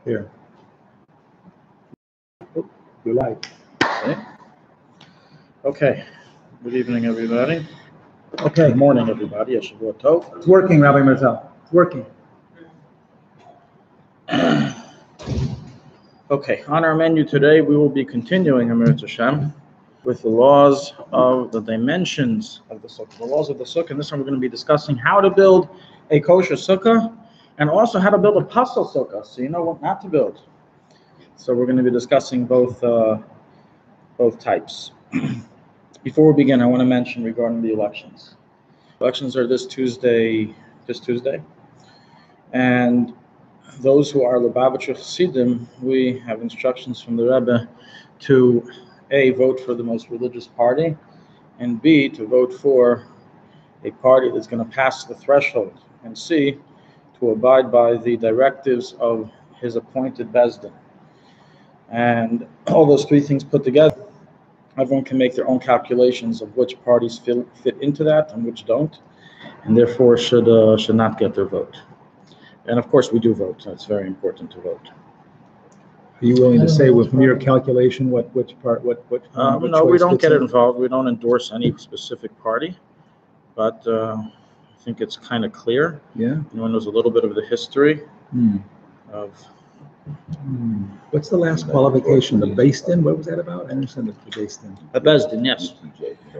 Here. Oh, your light. Okay. Good evening, everybody. Okay. Good morning, everybody. It's working, Rabbi Merzel. It's working. Okay. On our menu today, we will be continuing, Amir Hashem, with the laws of the dimensions of the sukkah. The laws of the sukkah. And this one we're going to be discussing how to build a kosher sukkah and also how to build a pasul sukkah, so you know what not to build. So we're going to be discussing both types. Before we begin, I want to mention regarding the elections. Elections are this Tuesday, and those who are Lubavitcher Chassidim, we have instructions from the Rabbi to A, vote for the most religious party, and B, to vote for a party that's going to pass the threshold, and C, to abide by the directives of his appointed Bezdin. And all those three things put together, everyone can make their own calculations of which parties fit into that and which don't, and therefore should not get their vote. And of course, we do vote. So it's very important to vote. Are you willing to say, with mere calculation, which no, we don't get involved. We don't endorse any specific party, but I think it's kind of clear. Yeah. Anyone knows a little bit of the history of. What's the last qualification? The Bezdin? What was that about? I understand the Bezdin. A Bezdin, yes.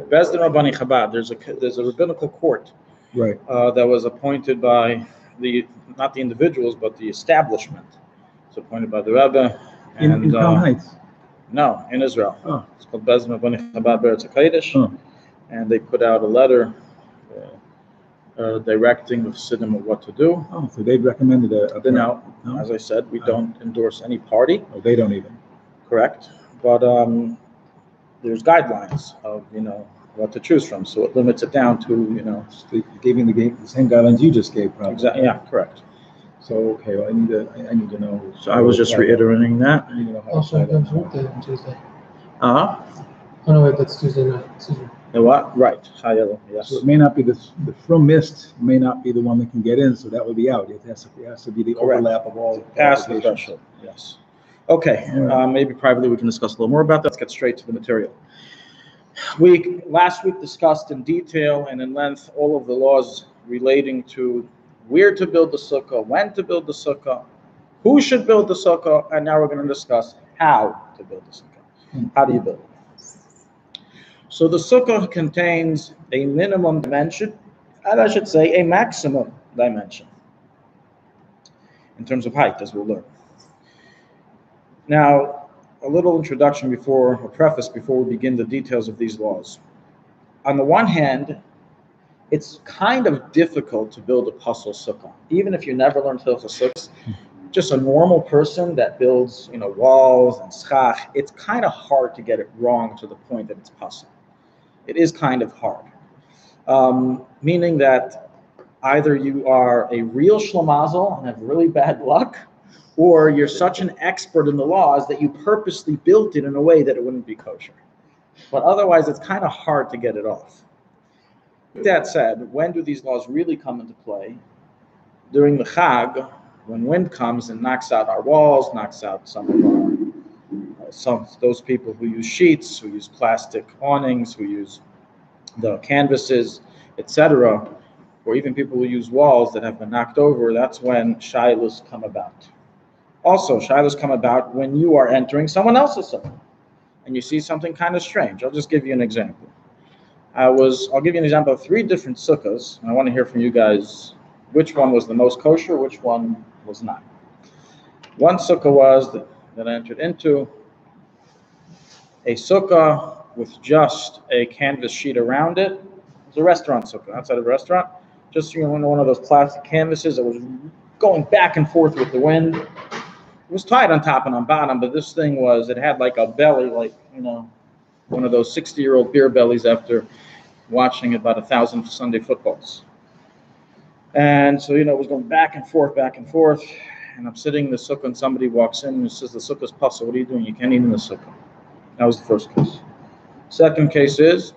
Bezdin Rabbani Chabad. There's a rabbinical court, right? That was appointed by not the individuals, but the establishment. It's appointed by the Rabbi. In Crown Heights? No, in Israel. Oh. It's called Bezdin Rabbani Chabad Beretz HaKodesh, and they put out a letter directing the Chassidim of what to do. Oh, so they've recommended No, as I said, we don't endorse any party. Oh, they don't even. Correct, but there's guidelines of what to choose from, so it limits it down to Giving the same guidelines you just gave, probably. Exactly. Yeah, correct. So okay, well, I need to know. So I was just reiterating that. I need to know how Also, it's workday on Tuesday. Oh no, wait, that's Tuesday night. The what? Right. Yes. So it may not be the from mist may not be the one that can get in, so that would be out. It has to be the Correct. Overlap of all. Past the threshold. Yes. Okay. Right. Maybe privately we can discuss a little more about that. Let's get straight to the material. Last week discussed in detail and in length all of the laws relating to where to build the sukkah, when to build the sukkah, who should build the sukkah, and now we're going to discuss how to build the sukkah. How do you build it? So the sukkah contains a minimum dimension, and I should say a maximum dimension in terms of height, as we'll learn. Now, a little introduction preface before we begin the details of these laws. On the one hand, it's kind of difficult to build a pasul sukkah, even if you never learned hilchos sukkahs. Just a normal person that builds, walls and schach, it's kind of hard to get it wrong to the point that it's pasul. It is kind of hard, meaning that either you are a real schlemazel and have really bad luck, or you're such an expert in the laws that you purposely built it in a way that it wouldn't be kosher. But otherwise, it's kind of hard to get it off. With that said, when do these laws really come into play? During the Chag, when wind comes and knocks out our walls, knocks out some of those people who use sheets, who use plastic awnings, who use the canvases, etc., or even people who use walls that have been knocked over, that's when shilos come about. Also, shilos come about when you are entering someone else's sukkah and you see something kind of strange. I'll just give you an example. I'll give you an example of 3 different sukkahs, and I want to hear from you guys which one was the most kosher, which one was not. One sukkah was that I entered into a sukkah with just a canvas sheet around it. It was a restaurant sukkah, outside of a restaurant. Just one of those plastic canvases that was going back and forth with the wind. It was tied on top and on bottom, but this thing it had like a belly, like, one of those 60-year-old beer bellies after watching about 1,000 Sunday footballs. And so, it was going back and forth, and I'm sitting in the sukkah and somebody walks in and says, the sukkah's pasul, what are you doing? You can't eat in the sukkah. That was the first case. Second case is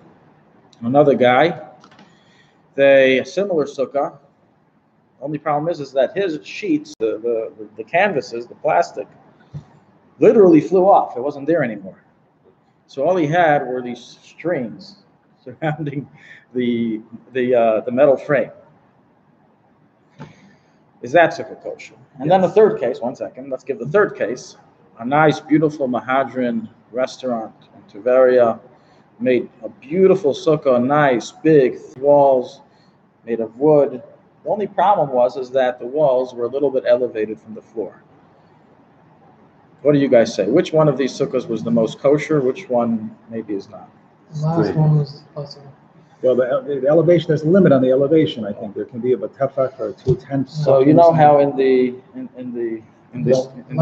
another guy, a similar sukkah, Only problem is that his sheets, the canvases, the plastic, literally flew off. It wasn't there anymore. So all he had were these strings surrounding the metal frame. Is that sukkah kosher? And then the third case, one second, let's give the third case. A nice, beautiful Mahadran restaurant in Tveria made a beautiful sukkah, nice, big walls made of wood. The only problem is that the walls were a little bit elevated from the floor. What do you guys say? Which one of these sukkahs was the most kosher? Which one maybe is not? The last one was possible. Well, the elevation, there's a limit on the elevation, I think. There can be a tefach or 2/10. So you know how in the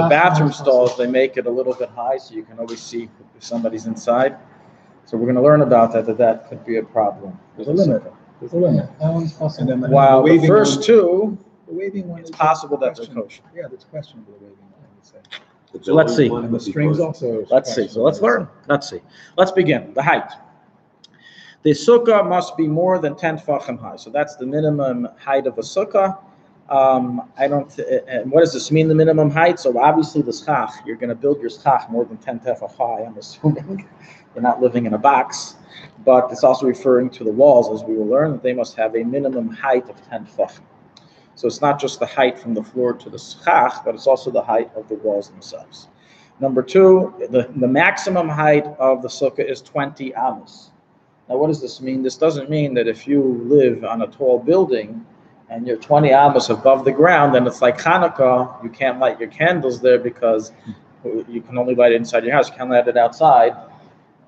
bathroom stalls they make it a little bit high so you can always see if somebody's inside. So we're going to learn about that could be a problem. There's a limit. There's a limit. That one's possible. And then While the waving first two, the waving one it's is possible that they're questionable. kosher. Yeah, that's questionable, the waving one, I would say. So let's see. And the strings also. is Let's see. So questionable. let's learn. Let's see. Let's begin. The height. The sukkah must be more than 10 tefachim high. So that's the minimum height of a sukkah. What does this mean, the minimum height? So obviously the schach, you're going to build your schach more than 10 tefach high, I'm assuming. You're not living in a box. But it's also referring to the walls, as we will learn, that they must have a minimum height of 10 tefachim. So it's not just the height from the floor to the schach, but it's also the height of the walls themselves. Number two, the maximum height of the sukkah is 20 amos. Now, what does this mean? This doesn't mean that if you live on a tall building and you're 20 amos above the ground, then it's like Hanukkah. You can't light your candles there because you can only light it inside your house. You can't light it outside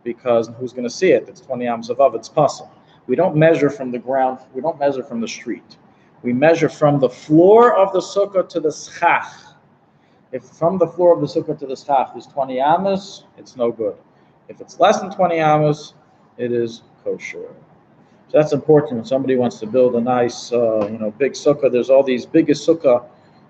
because who's going to see it? It's 20 amos above. It's possible. We don't measure from the ground. We don't measure from the street. We measure from the floor of the sukkah to the schach. If from the floor of the sukkah to the schach is 20 amos, it's no good. If it's less than 20 amos, it is kosher. So that's important when somebody wants to build a nice, big sukkah. There's all these biggest sukkah,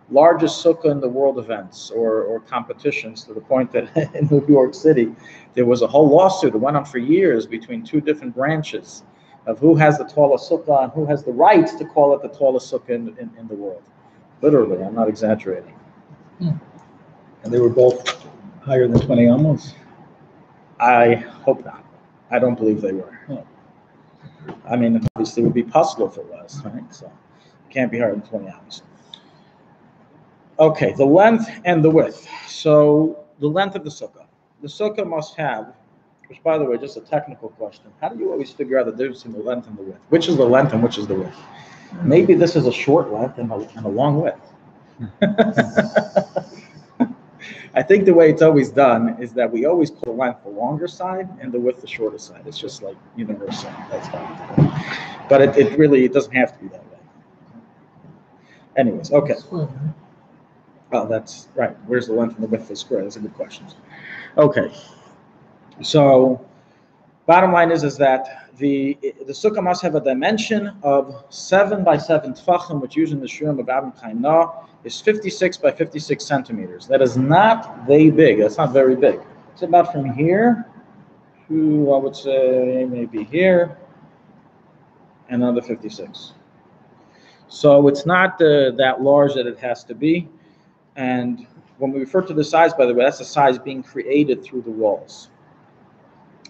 largest sukkah in the world events or competitions, to the point that in New York City, there was a whole lawsuit that went on for years between two different branches of who has the tallest sukkah and who has the right to call it the tallest sukkah in the world. Literally, I'm not exaggerating. And they were both higher than 20 amos? I hope not. I don't believe they were. I mean, obviously it would be possible if it was, right? So it can't be higher than 20 amos. Okay, the length and the width. So the length of the sukkah. The sukkah must have, which by the way, just a technical question. How do you always figure out the difference between the length and the width? Which is the length and which is the width? Maybe this is a short length and a long width. I think the way it's always done is that we always call the length the longer side and the width the shorter side. It's just like universal. That's how. But it doesn't have to be that way. Anyways, okay. Oh, that's right. Where's the length and the width of the square? That's a good question. Okay. So, bottom line is that the sukkah must have a dimension of 7 by 7 tefachim, which using the Shiur of Rabbi Chaimah is 56 by 56 centimeters. That is not very big. That's not very big. It's about from here to, I would say, maybe here, and another 56. So it's not that large that it has to be. And when we refer to the size, by the way, that's the size being created through the walls.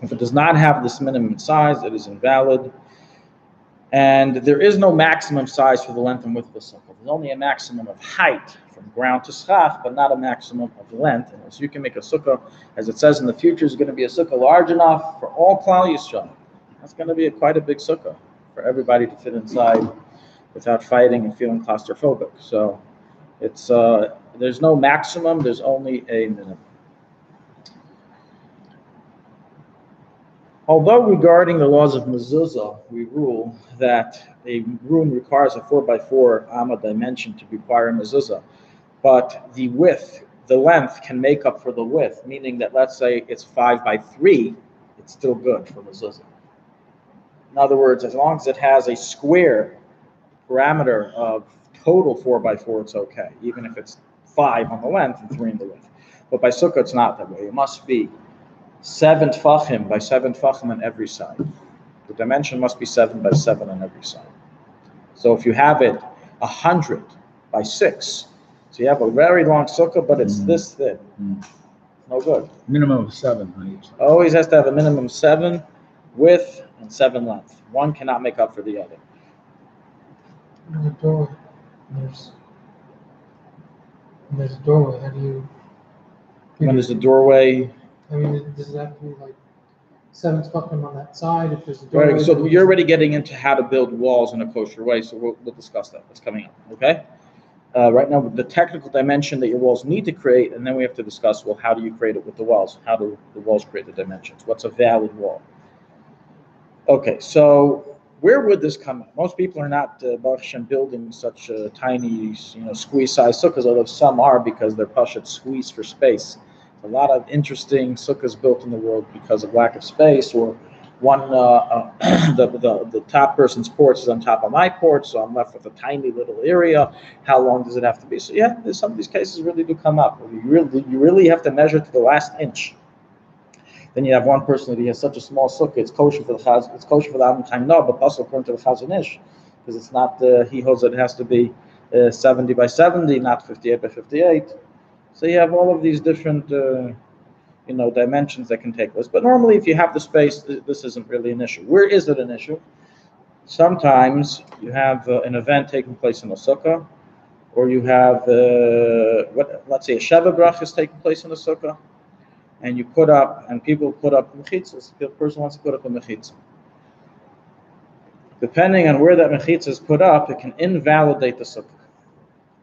If it does not have this minimum size, it is invalid. And there is no maximum size for the length and width of the sukkah. There's only a maximum of height from ground to schach, but not a maximum of length. And so you can make a sukkah, as it says in the future, is going to be a sukkah large enough for all Klal Yisrael. That's going to be quite a big sukkah for everybody to fit inside without fighting and feeling claustrophobic. So it's there's no maximum, there's only a minimum. Although regarding the laws of mezuzah, we rule that a room requires a 4x4 amma dimension to require a mezuzah, but the width, the length can make up for the width, meaning that let's say it's 5x3, it's still good for mezuzah. In other words, as long as it has a square parameter of total 4x4, it's okay, even if it's 5 on the length and 3 on the width. But by sukkah, it's not that way. It must be 7 tefachim by 7 tefachim on every side. The dimension must be 7 by 7 on every side. So if you have it 100 by 6. So you have a very long sukkah, but it's this thin. No good. Minimum of 7 on each side. Always has to have a minimum 7 width and 7 length. One cannot make up for the other. There's a doorway. There's a doorway. How do you? When there's a doorway, I mean, does it have to be like 7 tefachim on that side? If there's a doorway. right? So you're already getting into how to build walls in a kosher way. So we'll discuss that. That's coming up. Okay. Right now, the technical dimension that your walls need to create, and then we have to discuss, well, how do you create it with the walls? How do the walls create the dimensions? What's a valid wall? Okay, so where would this come in? Most people are not Baruch Hashem building such tiny, squeeze-sized sukkahs, although some are because they're pashat squeeze for space. A lot of interesting sukkahs built in the world because of lack of space, or one the top person's porch is on top of my porch, so I'm left with a tiny little area. How long does it have to be? So yeah, some of these cases really do come up. You really have to measure to the last inch. Then you have one person that he has such a small sukkah, it's kosher for the chaz, it's kosher for the Adam Chaim no, but also according to the Chazon Ish, because it's not he holds that it has to be 70 by 70, not 58 by 58. So you have all of these different dimensions that can take place. But normally, if you have the space, this isn't really an issue. Where is it an issue? Sometimes you have an event taking place in a sukkah, or you have let's say a Sheva Brach is taking place in a sukkah, and people put up mechitzas. The person wants to put up a mechitza. Depending on where that mechitza is put up, it can invalidate the sukkah.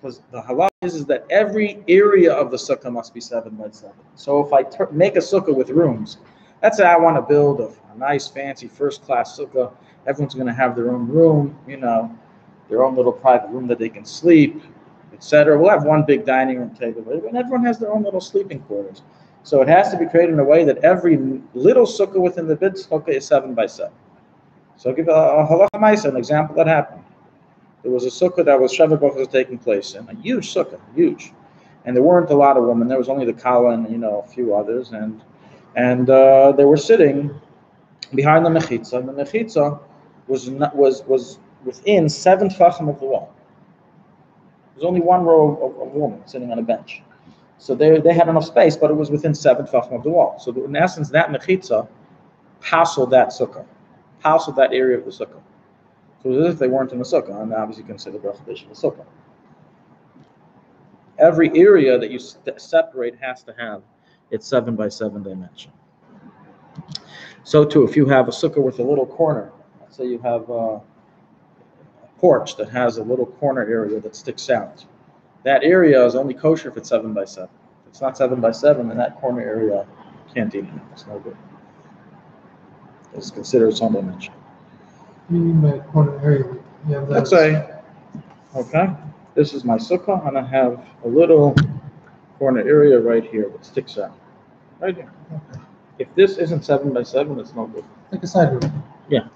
Because the halach is that every area of the sukkah must be 7 by 7. So if I make a sukkah with rooms, let's say I want to build a nice, fancy, first-class sukkah. Everyone's going to have their own room, their own little private room that they can sleep, etc. We'll have one big dining room table, and everyone has their own little sleeping quarters. So it has to be created in a way that every little sukkah within the big sukkah is 7 by 7. So I'll give a halacha ma'aseh, an example that happened. There was a sukkah that was Sheva Brach was taking place in, a huge sukkah, huge, and there weren't a lot of women. There was only the kala and a few others, and they were sitting behind the mechitza. And the mechitza was within 7 tefachim of the wall. There was only one row of women sitting on a bench, so they had enough space, but it was within 7 tefachim of the wall. So in essence, that mechitza passled that sukkah, passled that area of the sukkah. So as if they weren't in the sukkah, and obviously you consider the bracha of the sukkah. Every area that you separate has to have its 7 by 7 dimension. So too, if you have a sukkah with a little corner, let's say you have a porch that has a little corner area that sticks out, that area is only kosher if it's 7 by 7. If it's not 7 by 7, then that corner area can't eat it. It's no good. It's considered its own dimension. What do you mean by corner area? You have that. Let's say, okay, this is my sukkah, and I have a little corner area right here that sticks out. Right here. Okay. If this isn't 7 by 7, it's no good. Like a side room. Yeah.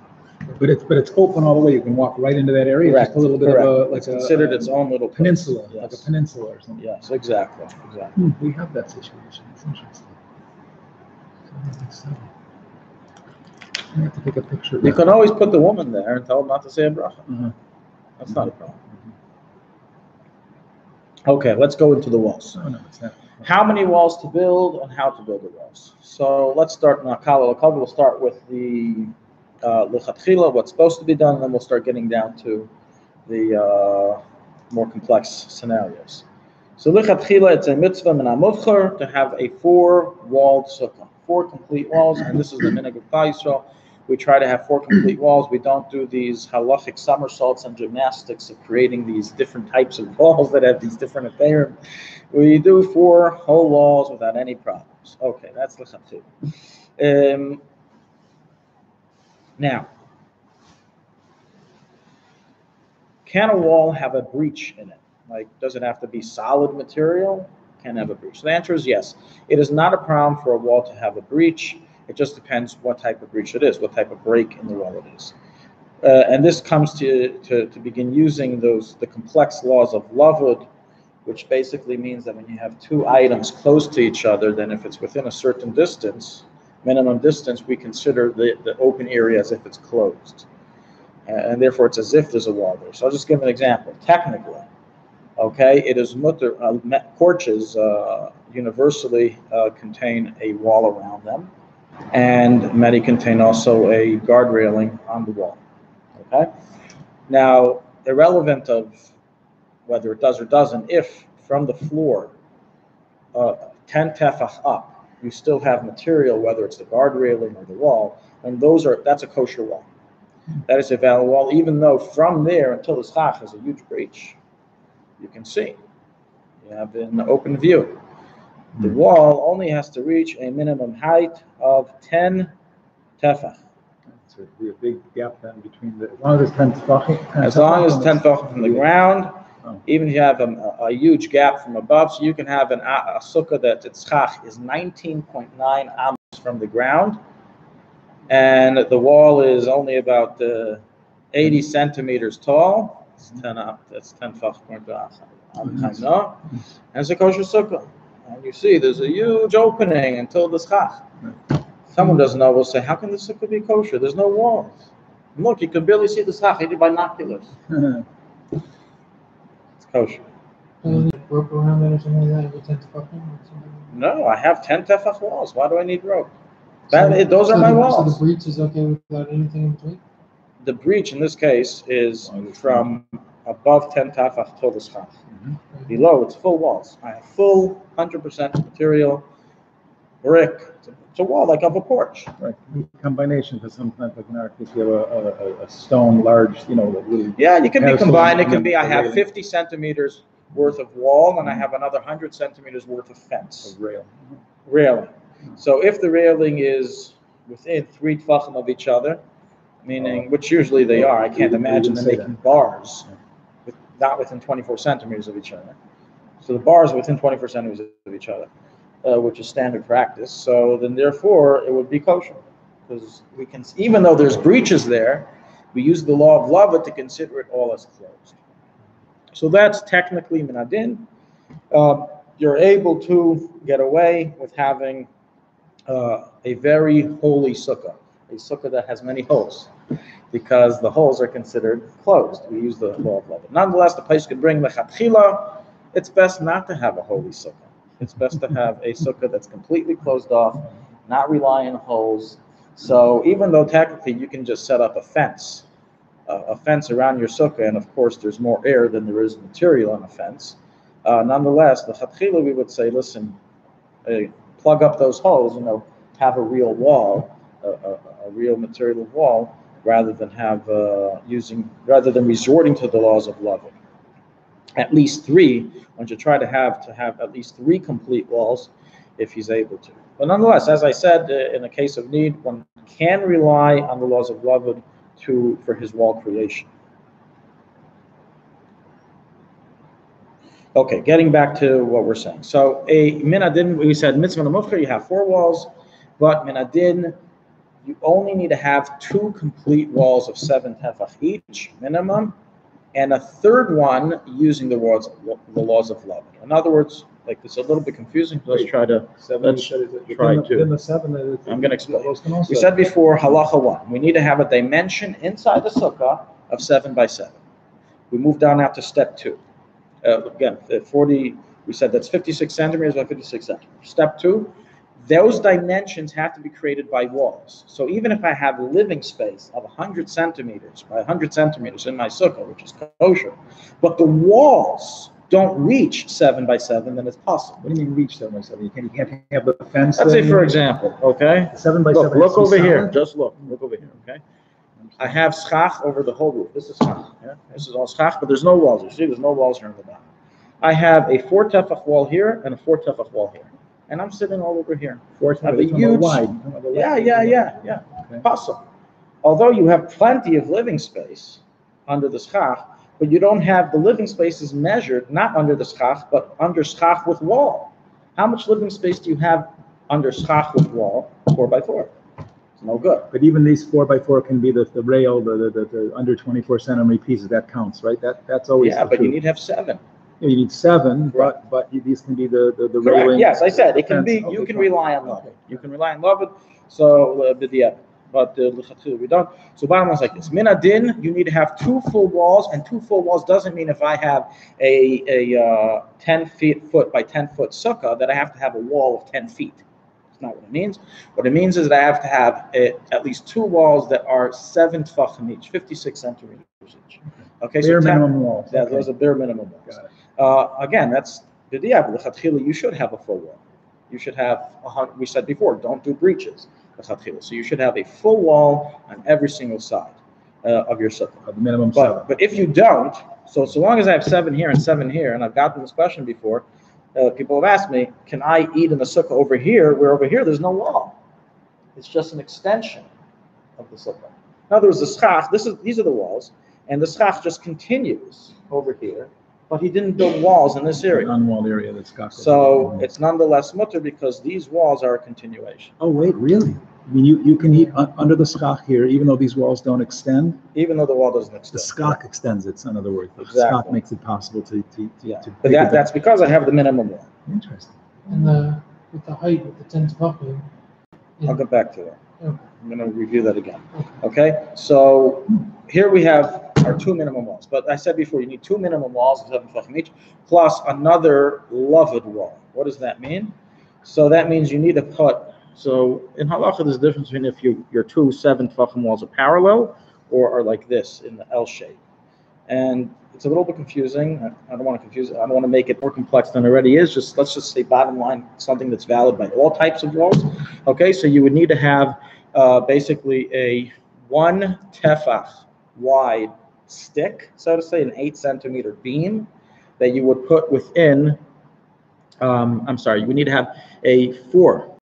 But it's open all the way. You can walk right into that area. Correct. Just a little bit Correct. of It's considered its own little peninsula, place. like a Yes. peninsula or something. Yes, exactly. We have that situation. It's interesting. So, I have to take a picture of You that. can always put the woman there and tell them not to say a bracha. Uh-huh. That's not a problem. Okay, let's go into the walls. No, it's not. How many walls to build and how to build the walls. So let's start in Akala Lakava. We'll start with the lechatchila, what's supposed to be done, and then we'll start getting down to the more complex scenarios. So lechatchila, it's a mitzvah min hamuvchar to have a 4-walled sukkah, 4 complete walls, and this is the minhag of Klal Yisrael. We try to have 4 complete walls. We don't do these halachic somersaults and gymnastics of creating these different types of walls that have these different affairs. We do 4 whole walls without any problems. Okay, that's lechatchila. Now, can a wall have a breach in it? Like, does it have to be solid material? Can have a breach? So the answer is yes. It is not a problem for a wall to have a breach. It just depends what type of breach it is, what type of break in the wall it is. And this comes to begin using the complex laws of lavud, which basically means that when you have 2 items close to each other, then if it's within a certain distance, minimum distance, we consider the open area as if it's closed. and therefore it's as if there's a wall there. So I'll just give an example. Technically, okay, it is mutter. Porches universally contain a wall around them, and many contain also a guard railing on the wall. Okay, now irrelevant of whether it does or doesn't, if from the floor 10 tefach up, you still have material, whether it's the guard railing or the wall, and that's a kosher wall. That is a valid wall, even though from there until the schach is a huge breach. You can see. You have an open view. The wall only has to reach a minimum height of 10 tefach. So it'd be a big gap then between as long as it's 10 tefach. As long as 10 tefach from the ground, even if you have a huge gap from above, so you can have a sukkah that its schach is 19.9 amos from the ground, and the wall is only about 80 centimeters tall. It's 10 up. That's 10 tefach. And it's a kosher sukkah. And you see, there's a huge opening until the schach. Someone doesn't know will say, how can the sukkah be kosher? There's no walls. Look, you can barely see the schach. You need binoculars. It's kosher. Any rope around it or something like that? You 10 tefachim or something? No, I have 10 tefach walls. Why do I need rope? Those are my walls. So the breach is okay without anything in between? The breach in this case is from above 10 tefach till the schach. Below, it's full walls. I have full 100% material, brick. It's a wall like of a porch. Right. Combination, because sometimes like if you have a stone large, really. Yeah, you can be combined. It can be I have 50 centimeters worth of wall and I have another 100 centimeters worth of fence. Railing. So if the railing is within 3 tefachim of each other, meaning, which usually they are, I can't imagine them making bars not within 24 centimeters of each other. So the bars are within 24 centimeters of each other, which is standard practice. So then therefore it would be kosher. Because we can, even though there's breaches there, we use the law of lava to consider it all as closed. So that's technically minadin. You're able to get away with having a very holy sukkah, a sukkah that has many holes, because the holes are considered closed. We use the law of lava. Nonetheless, the place could bring lechatchila. It's best not to have a holy sukkah. It's best to have a sukkah that's completely closed off, not rely on holes. So even though technically you can just set up a fence around your sukkah, and of course there's more air than there is material on a fence, nonetheless, the lechatchila we would say, listen, plug up those holes, have a real wall, a real material wall, rather than resorting to the laws of lava. At least 3. One should try to have at least 3 complete walls, if he's able to. But nonetheless, as I said, in a case of need, one can rely on the laws of lava for his wall creation. Okay, getting back to what we're saying. So a minadin, we said mitzvah namufka, you have 4 walls, but minadin, you only need to have 2 complete walls of 7 tefach each, minimum, and a 3rd one using the laws of lava. In other words, like this is a little bit confusing. Let's try to. I'm going to explain. We said before, halacha 1, we need to have a dimension inside the sukkah of 7 by 7. We move down now to step 2. Again, 40. We said that's 56 centimeters by 56 centimeters. Step 2. Those dimensions have to be created by walls. So even if I have a living space of 100 centimeters by 100 centimeters in my sukkah, which is kosher, but the walls don't reach 7 by 7, then it's possible. What do you mean reach 7 by 7? You can't have the fence. Let's say, for example, okay? 7 by 7. Look over here. Just look over here, okay? I have schach over the whole roof. This is schach. Yeah? This is all schach, but there's no walls. You see, there's no walls here in the bottom. I have a 4 tefach wall here and a 4 tefach wall here. And I'm sitting all over here. 4 tefach wide. Yeah. Okay. Possible. Although you have plenty of living space under the schach, but you don't have the living space is measured not under the schach, but under schach with wall. How much living space do you have under schach with wall? 4 by 4. It's no good. But even these 4 by 4 can be the rail, the under 24 centimeter pieces. That counts, right? That's always. Yeah, but you need to have 7. You need 7, but these can be the railing. Yes, I said it can be. Okay, you can rely on love. You can rely on love. So but we don't. So bottom line is like this: min adin, you need to have 2 full walls, and 2 full walls doesn't mean if I have a 10 foot by 10 foot sukkah that I have to have a wall of 10 feet. That's not what it means. What it means is that I have to have at least 2 walls that are 7 tefachim each, 56 centimeters each. Okay, Bare so minimum walls. Yeah, Okay. those are bare minimum walls. Got it. Again, that's the diablo. You should have a full wall. You should have, we said before, don't do breaches. So you should have a full wall on every single side of your sukkah. The minimum 7. But if you don't, so long as I have 7 here and 7 here, and I've gotten this question before, people have asked me, can I eat in the sukkah over here, where over here there's no wall? It's just an extension of the sukkah. In other words, the schach, these are the walls, and the schach just continues over here, but he didn't build walls in this area. Unwalled area that's got. So it's nonetheless mutter because these walls are a continuation. Oh wait, really? I mean, you can eat under the schach here, even though these walls don't extend. Even though the wall doesn't The extend. schach extends it. In other words, the Exactly. schach makes it possible to But that's because I have the minimum wall. Interesting. And with the height with the 10 tefachim. I'll get back to that. Okay. I'm going to review that again. Okay, so here we have our 2 minimum walls. But I said before, you need 2 minimum walls, 7 tefachim each, plus another loved wall. What does that mean? So that means you need to put. So in halacha, there's a difference between if your 2 7 tefachim walls are parallel or are like this in the L shape. And it's a little bit confusing. I don't want to confuse it. I don't want to make it more complex than it already is. Let's just say bottom line, something that's valid by all types of walls. Okay, so you would need to have basically a 1 tefach wide stick, so to say, an 8 centimeter beam that you would put within. You would need to have a 4